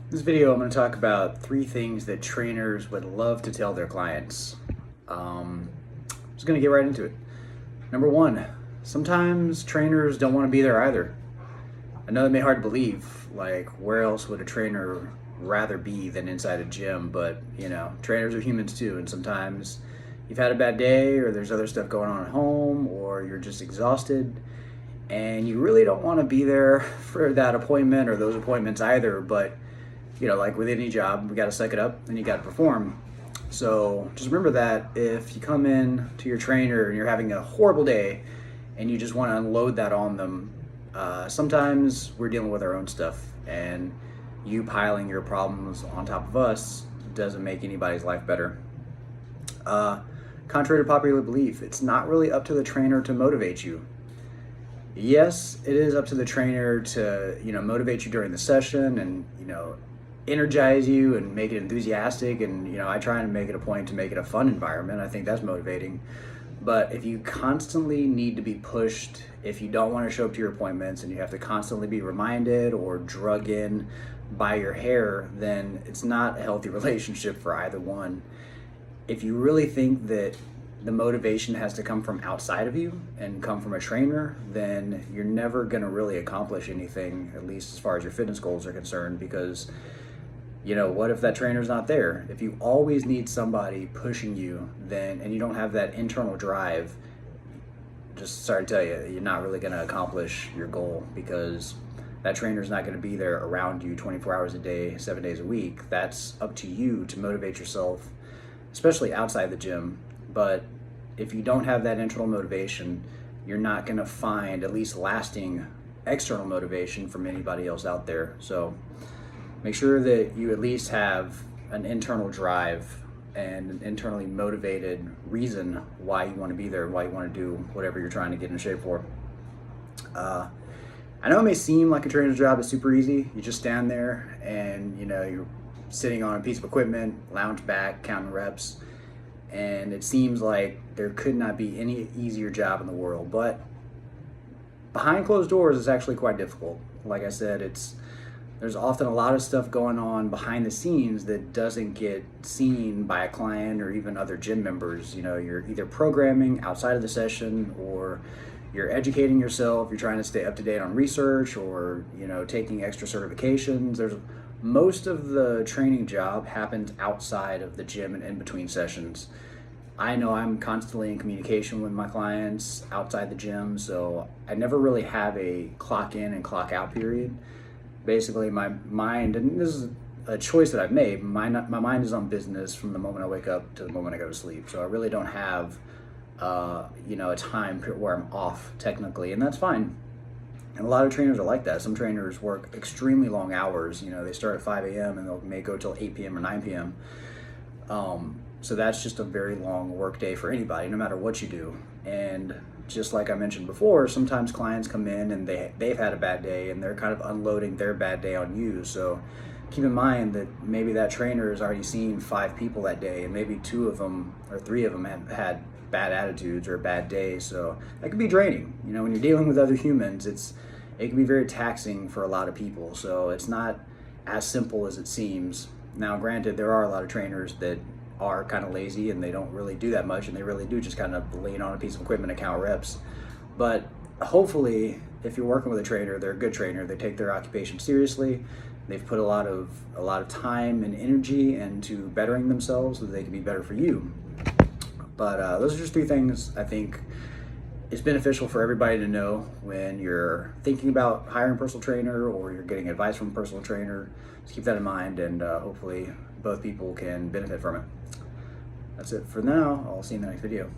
In this video, I'm going to talk about 3 things that trainers would love to tell their clients. Just going to get right into it. Number 1, sometimes trainers don't want to be there either. I know that may be hard to believe. Like, where else would a trainer rather be than inside a gym? But, trainers are humans too, and sometimes you've had a bad day, or there's other stuff going on at home, or you're just exhausted, and you really don't want to be there for that appointment or those appointments either. But like with any job, we got to suck it up and you got to perform. So just remember that if you come in to your trainer and you're having a horrible day and you just want to unload that on them, sometimes we're dealing with our own stuff, and you piling your problems on top of us doesn't make anybody's life better. Contrary to popular belief, it's not really up to the trainer to motivate you. Yes, it is up to the trainer to, motivate you during the session and, energize you and make it enthusiastic. And, I try and make it a point to make it a fun environment. I think that's motivating. But if you constantly need to be pushed, if you don't want to show up to your appointments and you have to constantly be reminded or drug in by your hair, then it's not a healthy relationship for either one. If you really think that the motivation has to come from outside of you and come from a trainer, then you're never going to really accomplish anything, at least as far as your fitness goals are concerned, because what if that trainer's not there? If you always need somebody pushing you, then, and you don't have that internal drive, just sorry to tell you, you're not really going to accomplish your goal, because that trainer's not going to be there around you 24 hours a day, 7 days a week. That's up to you to motivate yourself, especially outside the gym. But if you don't have that internal motivation, you're not going to find at least lasting external motivation from anybody else out there. So make sure that you at least have an internal drive and an internally motivated reason why you want to be there, why you want to do whatever you're trying to get in shape for. I know it may seem like a trainer's job is super easy. You just stand there and you're sitting on a piece of equipment, lounge back, counting reps, and it seems like there could not be any easier job in the world. But behind closed doors, it's actually quite difficult. Like I said, there's often a lot of stuff going on behind the scenes that doesn't get seen by a client or even other gym members. You're either programming outside of the session, or you're educating yourself, you're trying to stay up to date on research, or taking extra certifications. Most of the training job happens outside of the gym and in between sessions. I know I'm constantly in communication with my clients outside the gym, so I never really have a clock in and clock out period. Basically, my mind, and this is a choice that I've made, my mind is on business from the moment I wake up to the moment I go to sleep. So I really don't have, a time where I'm off technically, and that's fine. And a lot of trainers are like that. Some trainers work extremely long hours. They start at 5 a.m. and they may go till 8 p.m. or 9 p.m. So that's just a very long work day for anybody, no matter what you do. And just like I mentioned before, sometimes clients come in and they've had a bad day and they're kind of unloading their bad day on you. So keep in mind that maybe that trainer has already seen 5 people that day, and maybe 2 of them or 3 of them have had bad attitudes or a bad day. So that can be draining. When you're dealing with other humans, it can be very taxing for a lot of people. So it's not as simple as it seems. Now, granted, there are a lot of trainers that are kind of lazy and they don't really do that much, and they really do just kind of lean on a piece of equipment and count reps. But hopefully, if you're working with a trainer, they're a good trainer. They take their occupation seriously. They've put a lot of time and energy into bettering themselves so that they can be better for you. But those are just 3 things I think it's beneficial for everybody to know when you're thinking about hiring a personal trainer or you're getting advice from a personal trainer. Just keep that in mind, and hopefully both people can benefit from it. That's it for now. I'll see you in the next video.